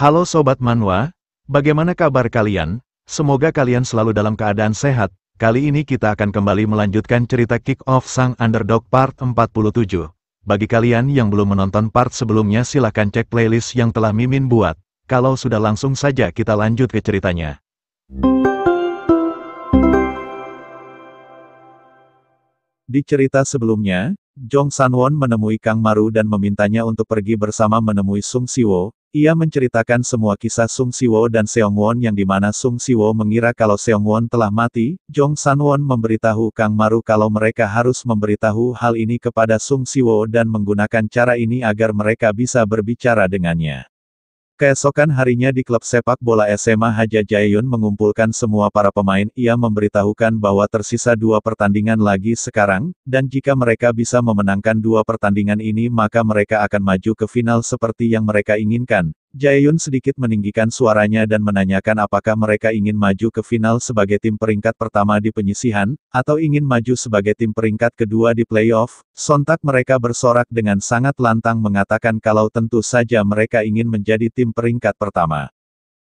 Halo Sobat Manhwa, bagaimana kabar kalian? Semoga kalian selalu dalam keadaan sehat. Kali ini kita akan kembali melanjutkan cerita Kick-Off Sang Underdog Part 47. Bagi kalian yang belum menonton part sebelumnya silahkan cek playlist yang telah Mimin buat. Kalau sudah langsung saja kita lanjut ke ceritanya. Di cerita sebelumnya, Jong Sanwon menemui Kang Maru dan memintanya untuk pergi bersama menemui Sung Siwo. Ia menceritakan semua kisah Sung Siwo dan Seongwon yang dimana Sung Siwo mengira kalau Seongwon telah mati. Jong Sanwon memberitahu Kang Maru kalau mereka harus memberitahu hal ini kepada Sung Siwo dan menggunakan cara ini agar mereka bisa berbicara dengannya. Keesokan harinya di klub sepak bola SMA Haja Jaehyun mengumpulkan semua para pemain. Ia memberitahukan bahwa tersisa 2 pertandingan lagi sekarang, dan jika mereka bisa memenangkan 2 pertandingan ini maka mereka akan maju ke final seperti yang mereka inginkan. Jaehyun sedikit meninggikan suaranya dan menanyakan apakah mereka ingin maju ke final sebagai tim peringkat pertama di penyisihan, atau ingin maju sebagai tim peringkat kedua di playoff. Sontak mereka bersorak dengan sangat lantang mengatakan kalau tentu saja mereka ingin menjadi tim peringkat pertama.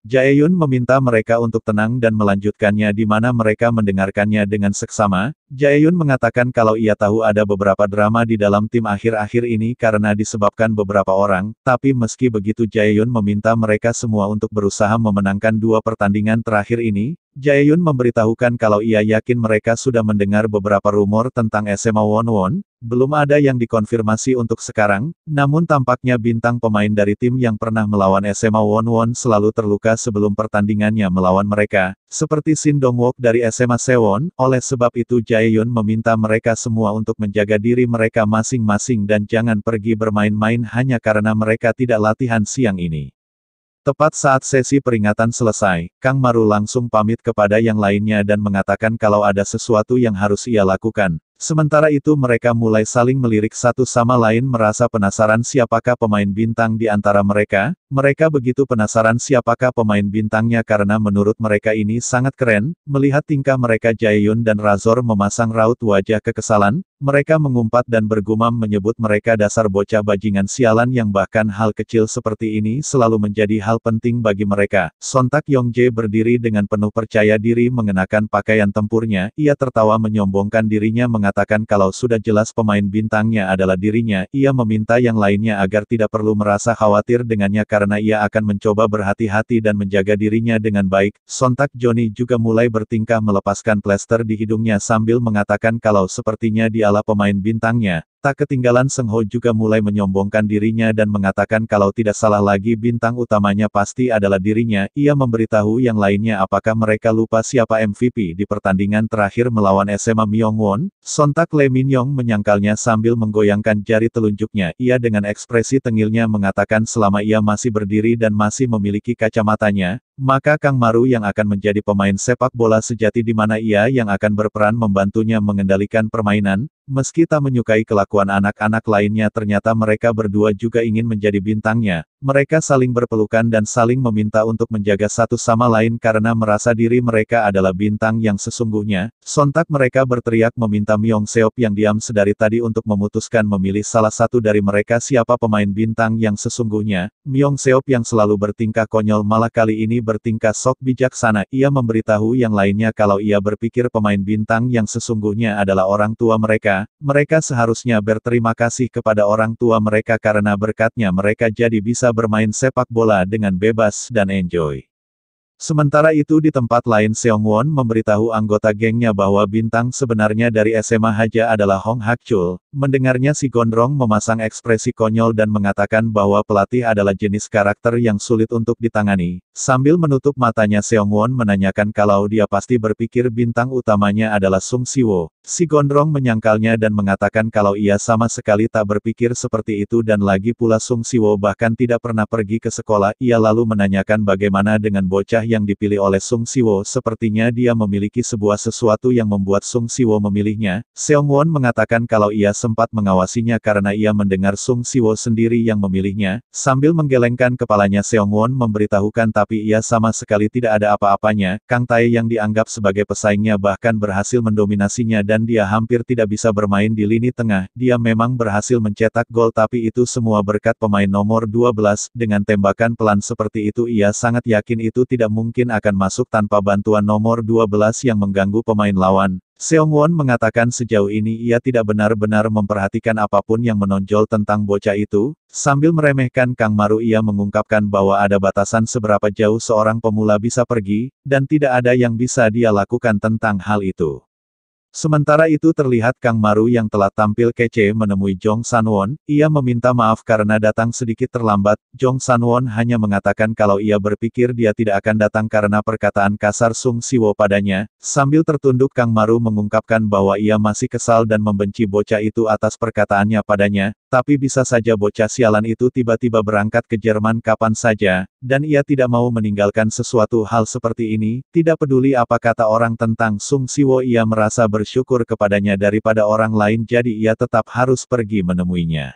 Jaehyun meminta mereka untuk tenang dan melanjutkannya di mana mereka mendengarkannya dengan seksama. Jaehyun mengatakan kalau ia tahu ada beberapa drama di dalam tim akhir-akhir ini karena disebabkan beberapa orang, tapi meski begitu Jaehyun meminta mereka semua untuk berusaha memenangkan 2 pertandingan terakhir ini. Jaehyun memberitahukan kalau ia yakin mereka sudah mendengar beberapa rumor tentang SMA Wonwon. Belum ada yang dikonfirmasi untuk sekarang, namun tampaknya bintang pemain dari tim yang pernah melawan SMA Wonwon selalu terluka sebelum pertandingannya melawan mereka, seperti Shin Dongwook dari SMA Sewon. Oleh sebab itu Jaehyun meminta mereka semua untuk menjaga diri mereka masing-masing dan jangan pergi bermain-main hanya karena mereka tidak latihan siang ini. Tepat saat sesi peringatan selesai, Kang Maru langsung pamit kepada yang lainnya dan mengatakan kalau ada sesuatu yang harus ia lakukan. Sementara itu mereka mulai saling melirik satu sama lain merasa penasaran siapakah pemain bintang di antara mereka. Mereka begitu penasaran siapakah pemain bintangnya karena menurut mereka ini sangat keren. Melihat tingkah mereka Jaehyun dan Razor memasang raut wajah kekesalan, mereka mengumpat dan bergumam menyebut mereka dasar bocah bajingan sialan yang bahkan hal kecil seperti ini selalu menjadi hal penting bagi mereka. Sontak Yongjae berdiri dengan penuh percaya diri mengenakan pakaian tempurnya. Ia tertawa menyombongkan dirinya mengatakan kalau sudah jelas pemain bintangnya adalah dirinya. Ia meminta yang lainnya agar tidak perlu merasa khawatir dengannya karena ia akan mencoba berhati-hati dan menjaga dirinya dengan baik. Sontak Johnny juga mulai bertingkah melepaskan plester di hidungnya sambil mengatakan kalau sepertinya dialah pemain bintangnya. Tak ketinggalan Seng Ho juga mulai menyombongkan dirinya dan mengatakan kalau tidak salah lagi bintang utamanya pasti adalah dirinya. Ia memberitahu yang lainnya apakah mereka lupa siapa MVP di pertandingan terakhir melawan SMA Myongwon. Sontak Lee Min-yong menyangkalnya sambil menggoyangkan jari telunjuknya. Ia dengan ekspresi tengilnya mengatakan selama ia masih berdiri dan masih memiliki kacamatanya, maka Kang Maru yang akan menjadi pemain sepak bola sejati di mana ia yang akan berperan membantunya mengendalikan permainan. Meski tak menyukai kelakuan anak-anak lainnya ternyata mereka berdua juga ingin menjadi bintangnya. Mereka saling berpelukan dan saling meminta untuk menjaga satu sama lain karena merasa diri mereka adalah bintang yang sesungguhnya. Sontak mereka berteriak meminta Myong Seop yang diam sedari tadi untuk memutuskan memilih salah satu dari mereka siapa pemain bintang yang sesungguhnya. Myong Seop yang selalu bertingkah konyol malah kali ini bertingkah sok bijaksana. Ia memberitahu yang lainnya kalau ia berpikir pemain bintang yang sesungguhnya adalah orang tua mereka. Mereka seharusnya berterima kasih kepada orang tua mereka karena berkatnya mereka jadi bisa bermain sepak bola dengan bebas dan enjoy. Sementara itu di tempat lain Seongwon memberitahu anggota gengnya bahwa bintang sebenarnya dari SMA Haja adalah Hong Hak-chul. Mendengarnya si Gondrong memasang ekspresi konyol dan mengatakan bahwa pelatih adalah jenis karakter yang sulit untuk ditangani. Sambil menutup matanya Seongwon menanyakan kalau dia pasti berpikir bintang utamanya adalah Sung Siwo. Si Gondrong menyangkalnya dan mengatakan kalau ia sama sekali tak berpikir seperti itu dan lagi pula Sung Siwo bahkan tidak pernah pergi ke sekolah. Ia lalu menanyakan bagaimana dengan bocah yang dipilih oleh Sung Siwo. Sepertinya dia memiliki sebuah sesuatu yang membuat Sung Siwo memilihnya. Seongwon mengatakan kalau ia sempat mengawasinya karena ia mendengar Sung Siwo sendiri yang memilihnya. Sambil menggelengkan kepalanya Seongwon memberitahukan tapi ia sama sekali tidak ada apa-apanya. Kang Tae yang dianggap sebagai pesaingnya bahkan berhasil mendominasinya dan dan dia hampir tidak bisa bermain di lini tengah. Dia memang berhasil mencetak gol tapi itu semua berkat pemain nomor 12. Dengan tembakan pelan seperti itu ia sangat yakin itu tidak mungkin akan masuk tanpa bantuan nomor 12 yang mengganggu pemain lawan. Seong-won mengatakan sejauh ini ia tidak benar-benar memperhatikan apapun yang menonjol tentang bocah itu. Sambil meremehkan Kang Maru ia mengungkapkan bahwa ada batasan seberapa jauh seorang pemula bisa pergi, dan tidak ada yang bisa dia lakukan tentang hal itu. Sementara itu terlihat Kang Maru yang telah tampil kece menemui Jong Sanwon, ia meminta maaf karena datang sedikit terlambat. Jong Sanwon hanya mengatakan kalau ia berpikir dia tidak akan datang karena perkataan kasar Sung Siwo padanya. Sambil tertunduk Kang Maru mengungkapkan bahwa ia masih kesal dan membenci bocah itu atas perkataannya padanya, tapi bisa saja bocah sialan itu tiba-tiba berangkat ke Jerman kapan saja, dan ia tidak mau meninggalkan sesuatu hal seperti ini. Tidak peduli apa kata orang tentang Sung Siwo, ia merasa bersyukur kepadanya daripada orang lain, jadi ia tetap harus pergi menemuinya.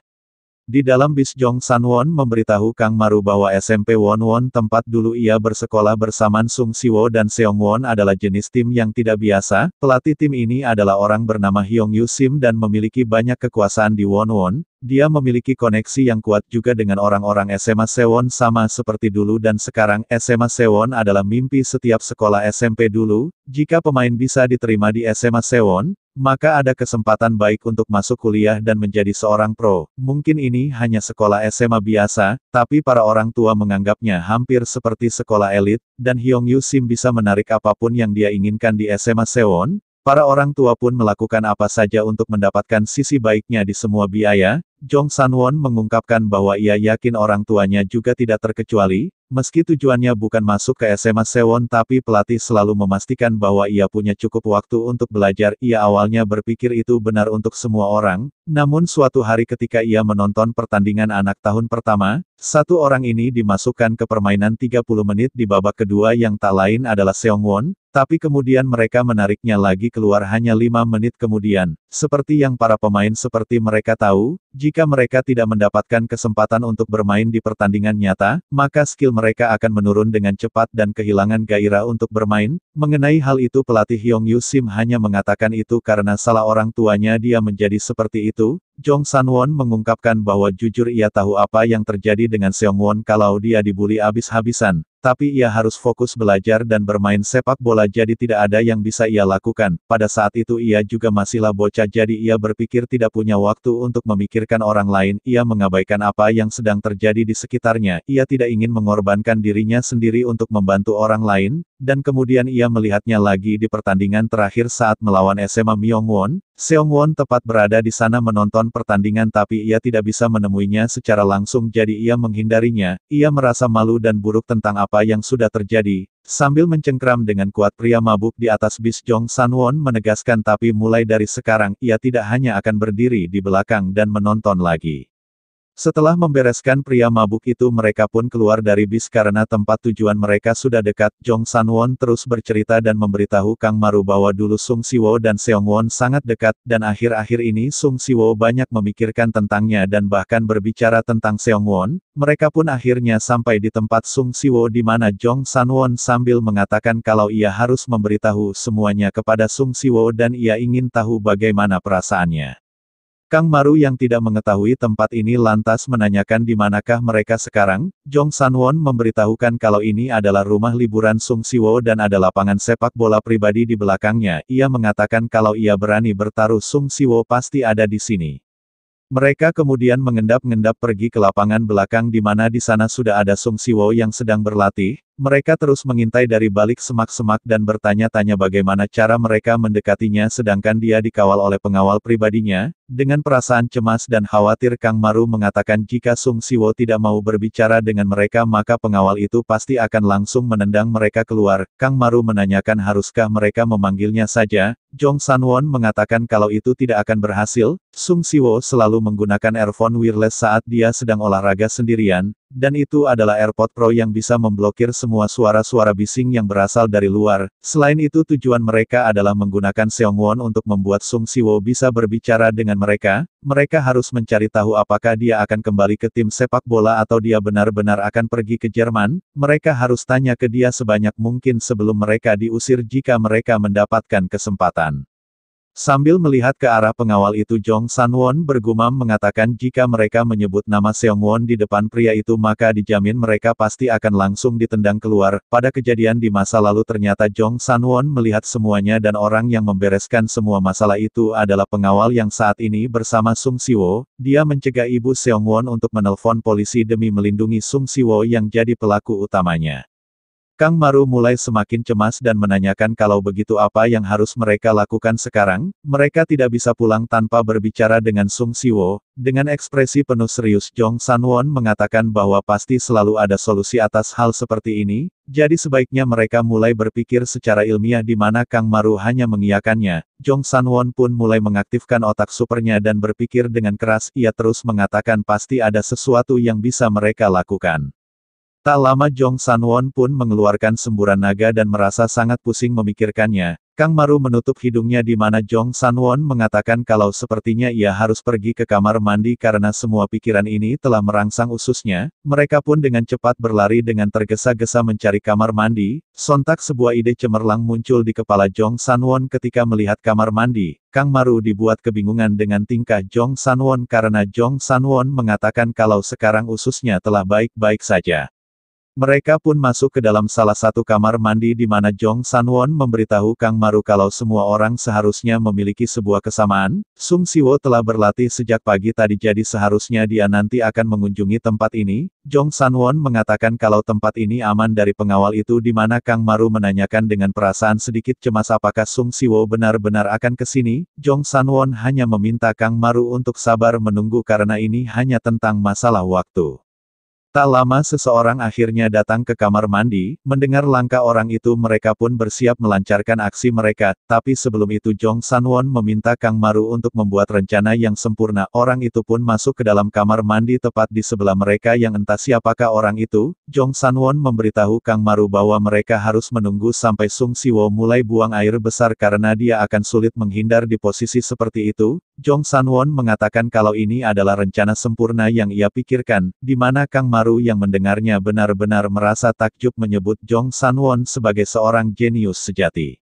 Di dalam bis Jong Sanwon memberitahu Kang Maru bahwa SMP Wonwon tempat dulu ia bersekolah bersama Sung Siwo dan Seong-won adalah jenis tim yang tidak biasa. Pelatih tim ini adalah orang bernama Hyung Yu Sim dan memiliki banyak kekuasaan di Wonwon. Dia memiliki koneksi yang kuat juga dengan orang-orang SMA Sewon sama seperti dulu dan sekarang. SMA Sewon adalah mimpi setiap sekolah SMP dulu. Jika pemain bisa diterima di SMA Sewon, maka ada kesempatan baik untuk masuk kuliah dan menjadi seorang pro. Mungkin ini hanya sekolah SMA biasa, tapi para orang tua menganggapnya hampir seperti sekolah elit, dan Hyung Yu Sim bisa menarik apapun yang dia inginkan di SMA Sewon. Para orang tua pun melakukan apa saja untuk mendapatkan sisi baiknya di semua biaya. Jong Sanwon mengungkapkan bahwa ia yakin orang tuanya juga tidak terkecuali. Meski tujuannya bukan masuk ke SMA Sewon tapi pelatih selalu memastikan bahwa ia punya cukup waktu untuk belajar. Ia awalnya berpikir itu benar untuk semua orang, namun suatu hari ketika ia menonton pertandingan anak tahun pertama, satu orang ini dimasukkan ke permainan 30 menit di babak kedua yang tak lain adalah Seong-won, tapi kemudian mereka menariknya lagi keluar hanya 5 menit kemudian. Seperti yang para pemain seperti mereka tahu, jika mereka tidak mendapatkan kesempatan untuk bermain di pertandingan nyata, maka skill mereka akan menurun dengan cepat dan kehilangan gairah untuk bermain. Mengenai hal itu pelatih Hyung Yu Sim hanya mengatakan itu karena salah orang tuanya dia menjadi seperti itu. Jong Sanwon mengungkapkan bahwa jujur ia tahu apa yang terjadi dengan Seong-won kalau dia dibully habis-habisan. Tapi ia harus fokus belajar dan bermain sepak bola jadi tidak ada yang bisa ia lakukan. Pada saat itu ia juga masihlah bocah jadi ia berpikir tidak punya waktu untuk memikirkan orang lain. Ia mengabaikan apa yang sedang terjadi di sekitarnya. Ia tidak ingin mengorbankan dirinya sendiri untuk membantu orang lain. Dan kemudian ia melihatnya lagi di pertandingan terakhir saat melawan SMA Myeongwon. Seong-won tepat berada di sana menonton pertandingan tapi ia tidak bisa menemuinya secara langsung jadi ia menghindarinya. Ia merasa malu dan buruk tentang apa yang sudah terjadi. Sambil mencengkram dengan kuat pria mabuk di atas bis Jong Sanwon menegaskan tapi mulai dari sekarang ia tidak hanya akan berdiri di belakang dan menonton lagi. Setelah membereskan pria mabuk itu mereka pun keluar dari bis karena tempat tujuan mereka sudah dekat. Jong Sanwon terus bercerita dan memberitahu Kang Maru bahwa dulu Sung Siwo dan Seong-won sangat dekat, dan akhir-akhir ini Sung Siwo banyak memikirkan tentangnya dan bahkan berbicara tentang Seong-won. Mereka pun akhirnya sampai di tempat Sung Siwo di mana Jong Sanwon sambil mengatakan kalau ia harus memberitahu semuanya kepada Sung Siwo dan ia ingin tahu bagaimana perasaannya. Kang Maru yang tidak mengetahui tempat ini lantas menanyakan di manakah mereka sekarang. Jong Sanwon memberitahukan kalau ini adalah rumah liburan Sung Siwo dan ada lapangan sepak bola pribadi di belakangnya. Ia mengatakan kalau ia berani bertaruh Sung Siwo pasti ada di sini. Mereka kemudian mengendap-endap pergi ke lapangan belakang di mana di sana sudah ada Sung Siwo yang sedang berlatih. Mereka terus mengintai dari balik semak-semak dan bertanya-tanya bagaimana cara mereka mendekatinya sedangkan dia dikawal oleh pengawal pribadinya. Dengan perasaan cemas dan khawatir Kang Maru mengatakan jika Sung Siwo tidak mau berbicara dengan mereka maka pengawal itu pasti akan langsung menendang mereka keluar. Kang Maru menanyakan haruskah mereka memanggilnya saja. Jong Sanwon mengatakan kalau itu tidak akan berhasil. Sung Siwo selalu menggunakan earphone wireless saat dia sedang olahraga sendirian. Dan itu adalah AirPod Pro yang bisa memblokir semua suara-suara bising yang berasal dari luar. Selain itu tujuan mereka adalah menggunakan Seong-won untuk membuat Sung Siwo bisa berbicara dengan mereka. Mereka harus mencari tahu apakah dia akan kembali ke tim sepak bola atau dia benar-benar akan pergi ke Jerman. Mereka harus tanya ke dia sebanyak mungkin sebelum mereka diusir jika mereka mendapatkan kesempatan. Sambil melihat ke arah pengawal itu, Jong Sanwon bergumam mengatakan jika mereka menyebut nama Seongwon di depan pria itu maka dijamin mereka pasti akan langsung ditendang keluar. Pada kejadian di masa lalu ternyata Jong Sanwon melihat semuanya dan orang yang membereskan semua masalah itu adalah pengawal yang saat ini bersama Sung Siwo. Dia mencegah ibu Seongwon untuk menelpon polisi demi melindungi Sung Siwo yang jadi pelaku utamanya. Kang Maru mulai semakin cemas dan menanyakan kalau begitu apa yang harus mereka lakukan sekarang. Mereka tidak bisa pulang tanpa berbicara dengan Sung Siwo. Dengan ekspresi penuh serius Jong Sanwon mengatakan bahwa pasti selalu ada solusi atas hal seperti ini, jadi sebaiknya mereka mulai berpikir secara ilmiah di mana Kang Maru hanya mengiyakannya. Jong Sanwon pun mulai mengaktifkan otak supernya dan berpikir dengan keras. Ia terus mengatakan pasti ada sesuatu yang bisa mereka lakukan. Tak lama Jong Sanwon pun mengeluarkan semburan naga dan merasa sangat pusing memikirkannya. Kang Maru menutup hidungnya di mana Jong Sanwon mengatakan kalau sepertinya ia harus pergi ke kamar mandi karena semua pikiran ini telah merangsang ususnya. Mereka pun dengan cepat berlari dengan tergesa-gesa mencari kamar mandi. Sontak sebuah ide cemerlang muncul di kepala Jong Sanwon ketika melihat kamar mandi. Kang Maru dibuat kebingungan dengan tingkah Jong Sanwon karena Jong Sanwon mengatakan kalau sekarang ususnya telah baik-baik saja. Mereka pun masuk ke dalam salah satu kamar mandi di mana Jong Sanwon memberitahu Kang Maru kalau semua orang seharusnya memiliki sebuah kesamaan. Sung Siwo telah berlatih sejak pagi tadi jadi seharusnya dia nanti akan mengunjungi tempat ini. Jong Sanwon mengatakan kalau tempat ini aman dari pengawal itu di mana Kang Maru menanyakan dengan perasaan sedikit cemas apakah Sung Siwo benar-benar akan ke sini. Jong Sanwon hanya meminta Kang Maru untuk sabar menunggu karena ini hanya tentang masalah waktu. Tak lama seseorang akhirnya datang ke kamar mandi. Mendengar langkah orang itu mereka pun bersiap melancarkan aksi mereka, tapi sebelum itu Jong Sanwon meminta Kang Maru untuk membuat rencana yang sempurna. Orang itu pun masuk ke dalam kamar mandi tepat di sebelah mereka yang entah siapakah orang itu. Jong Sanwon memberitahu Kang Maru bahwa mereka harus menunggu sampai Sung Siwo mulai buang air besar karena dia akan sulit menghindar di posisi seperti itu. Jong Sanwon mengatakan kalau ini adalah rencana sempurna yang ia pikirkan, di mana Kang Maru yang mendengarnya benar-benar merasa takjub menyebut Jong Sanwon sebagai seorang jenius sejati.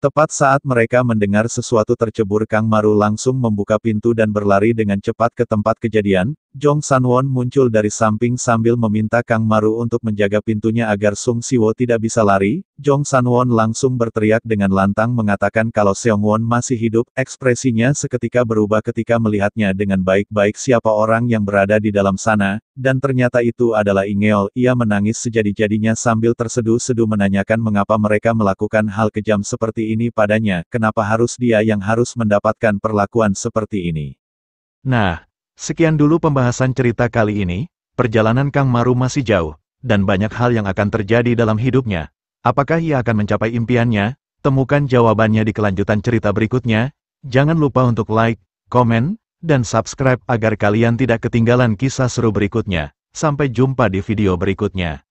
Tepat saat mereka mendengar sesuatu tercebur Kang Maru langsung membuka pintu dan berlari dengan cepat ke tempat kejadian. Jong Sanwon muncul dari samping sambil meminta Kang Maru untuk menjaga pintunya agar Sung Siwo tidak bisa lari. Jong Sanwon langsung berteriak dengan lantang mengatakan kalau Seongwon masih hidup. Ekspresinya seketika berubah ketika melihatnya dengan baik-baik siapa orang yang berada di dalam sana, dan ternyata itu adalah Ingeol. Ia menangis sejadi-jadinya sambil terseduh-seduh menanyakan mengapa mereka melakukan hal kejam seperti ini padanya, kenapa harus dia yang harus mendapatkan perlakuan seperti ini. Nah, sekian dulu pembahasan cerita kali ini. Perjalanan Kang Maru masih jauh, dan banyak hal yang akan terjadi dalam hidupnya. Apakah ia akan mencapai impiannya? Temukan jawabannya di kelanjutan cerita berikutnya. Jangan lupa untuk like, komen, dan subscribe agar kalian tidak ketinggalan kisah seru berikutnya. Sampai jumpa di video berikutnya.